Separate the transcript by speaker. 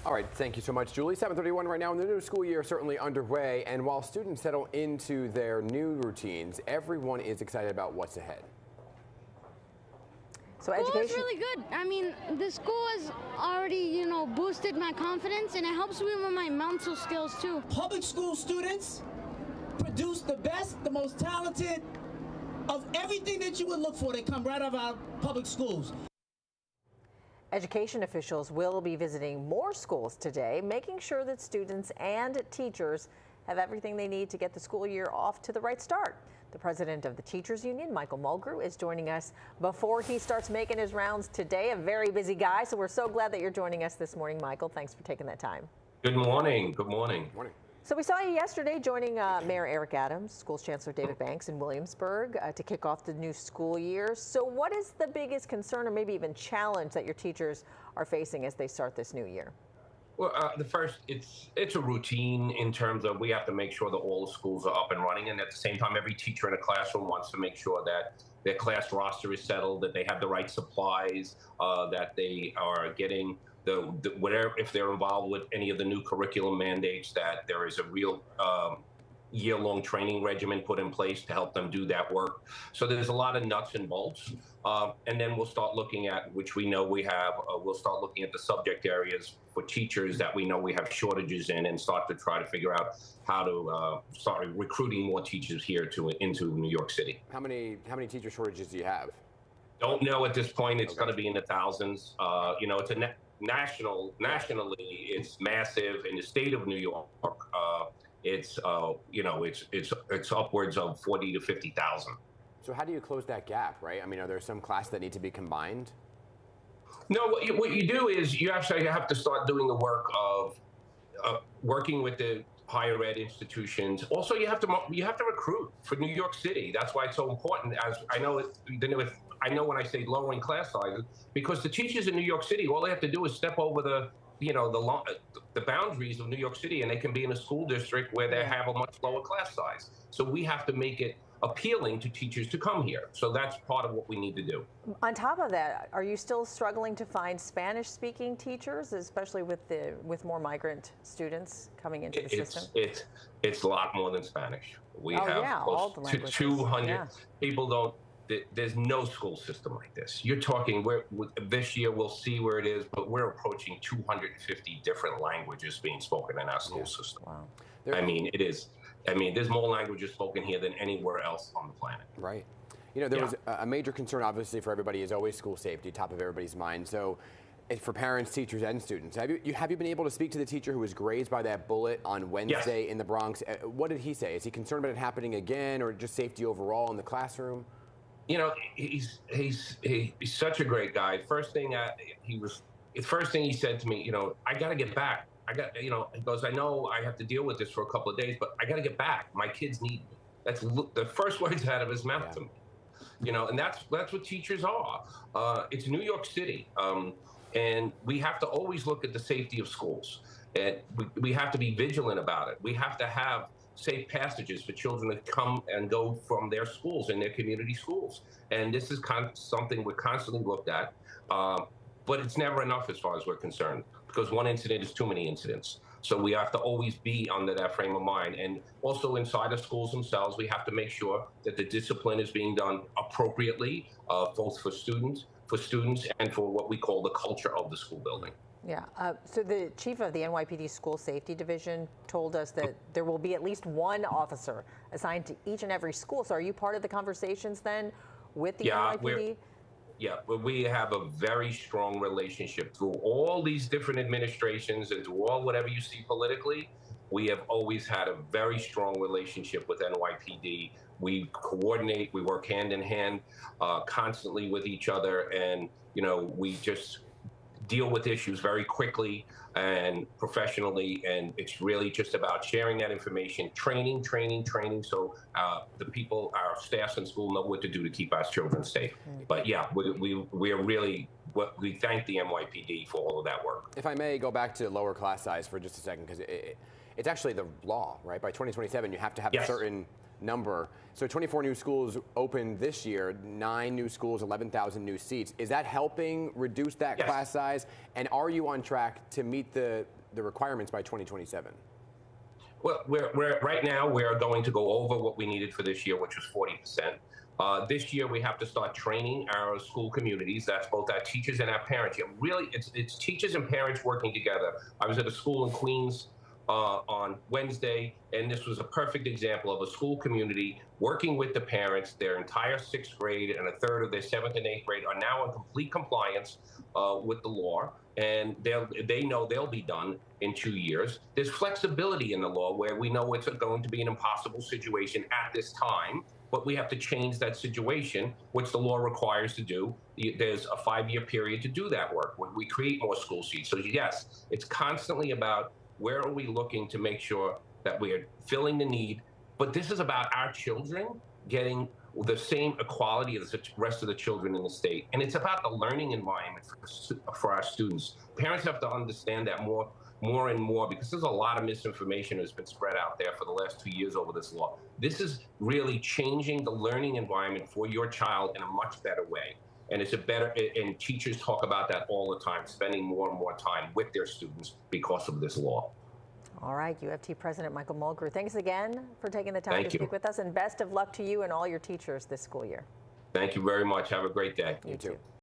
Speaker 1: All right, thank you so much, Julie. 7:31 right now, and the new school year is certainly underway. And while students settle into their new routines, everyone is excited about what's ahead.
Speaker 2: So
Speaker 3: School is really good. I mean, the school has already, boosted my confidence, and it helps me with my mental skills too.
Speaker 4: Public school students produce the best, the most talented of everything that you would look for. They come right out of our public schools.
Speaker 2: Education officials will be visiting more schools today, making sure that students and teachers have everything they need to get the school year off to the right start. The president of the Teachers Union, Michael Mulgrew, is joining us before he starts making his rounds today. A very busy guy, so we're so glad that you're joining us this morning, Michael. Thanks for taking that time.
Speaker 5: Good morning. Good morning.
Speaker 1: Morning.
Speaker 2: So we saw you yesterday joining Mayor Eric Adams, Schools Chancellor David Banks in Williamsburg to kick off the new school year. So what is the biggest concern or maybe even challenge that your teachers are facing as they start this new year?
Speaker 5: Well, the first, it's a routine in terms of we have to make sure that all the schools are up and running, and at the same time, every teacher in a classroom wants to make sure that their class roster is settled, that they have the right supplies, that they are getting whatever, if they're involved with any of the new curriculum mandates, that there is a real year-long training regimen put in place to help them do that work. So there's a lot of nuts and bolts. And then we'll start looking at, which we know we have, we'll start looking at the subject areas for teachers that we know we have shortages in, and start to try to figure out how to start recruiting more teachers here into New York City.
Speaker 1: How many teacher shortages do you have? Don't
Speaker 5: know at this point. It's going to be in the thousands. It's a nationally, it's massive. In the state of New York, it's upwards of 40 to 50,000.
Speaker 1: So how do you close that gap, right? I mean, are there some classes that need to be combined?
Speaker 5: No, what you do is you actually have to start doing the work of working with the higher ed institutions. Also, you have to recruit for New York City. That's why it's so important. As I know, I know when I say lowering class sizes, because the teachers in New York City, all they have to do is step over the boundaries of New York City, and they can be in a school district where they have a much lower class size. So we have to make it appealing to teachers to come here. So that's part of what we need to do.
Speaker 2: On top of that, are you still struggling to find Spanish-speaking teachers, especially with more migrant students coming into the system?
Speaker 5: It's a lot more than Spanish. We have
Speaker 2: all
Speaker 5: close
Speaker 2: the
Speaker 5: to
Speaker 2: languages.
Speaker 5: 200 people. There's no school system like this. You're talking, this year we'll see where it is, but we're approaching 250 different languages being spoken in our school system.
Speaker 2: Wow.
Speaker 5: There's more languages spoken here than anywhere else on the planet.
Speaker 1: Right. There was a major concern, obviously, for everybody is always school safety, top of everybody's mind. So for parents, teachers, and students, have you been able to speak to the teacher who was grazed by that bullet on Wednesday in the Bronx? What did he say? Is he concerned about it happening again, or just safety overall in the classroom?
Speaker 5: He's such a great guy. First thing he said to me, I got to get back. He goes, I know I have to deal with this for a couple of days, but I got to get back. My kids need me. That's the first words out of his mouth to me. And that's what teachers are. It's New York City, and we have to always look at the safety of schools. And we have to be vigilant about it. We have to have safe passages for children to come and go from their schools and their community schools. And this is something we're constantly looked at, but it's never enough as far as we're concerned, because one incident is too many incidents. So we have to always be under that frame of mind. And also inside the schools themselves, we have to make sure that the discipline is being done appropriately, both for students and for what we call the culture of the school building.
Speaker 2: Yeah. So the chief of the NYPD School Safety Division told us that there will be at least one officer assigned to each and every school. So are you part of the conversations then with the NYPD?
Speaker 5: We have a very strong relationship through all these different administrations and through all whatever you see politically. We have always had a very strong relationship with NYPD. We coordinate, we work hand in hand constantly with each other, and we just deal with issues very quickly and professionally, and it's really just about sharing that information, training, so the people, our staffs in school know what to do to keep our children safe. But yeah, we are really, we thank the NYPD for all of that work.
Speaker 1: If I may go back to lower class size for just a second, because it's actually the law, right? By 2027, you have to have a certain number. So 24 new schools opened this year, 9 new schools, 11,000 new seats. Is that helping reduce that class size? And are you on track to meet the requirements by 2027?
Speaker 5: Well, we're right now we're going to go over what we needed for this year, which was 40%. This year we have to start training our school communities. That's both our teachers and our parents. Really, it's teachers and parents working together. I was at a school in Queens on Wednesday, and this was a perfect example of a school community working with the parents. Their entire 6th grade and a third of their 7th and 8th grade are now in complete compliance with the law, and they know they'll be done in 2 years. There's flexibility in the law where we know it's going to be an impossible situation at this time, but we have to change that situation, which the law requires to do. There's a 5-year period to do that work when we create more school seats. So yes, it's constantly about where are we looking to make sure that we are filling the need. But this is about our children getting the same equality as the rest of the children in the state. And it's about the learning environment for our students. Parents have to understand that more and more, because there's a lot of misinformation that's been spread out there for the last 2 years over this law. This is really changing the learning environment for your child in a much better way. And it's and teachers talk about that all the time, spending more and more time with their students because of this law.
Speaker 2: All right, UFT President Michael Mulgrew, thanks again for taking the time to speak with us, and best of luck to you and all your teachers this school year.
Speaker 5: Thank you very much. Have a great day.
Speaker 2: You too.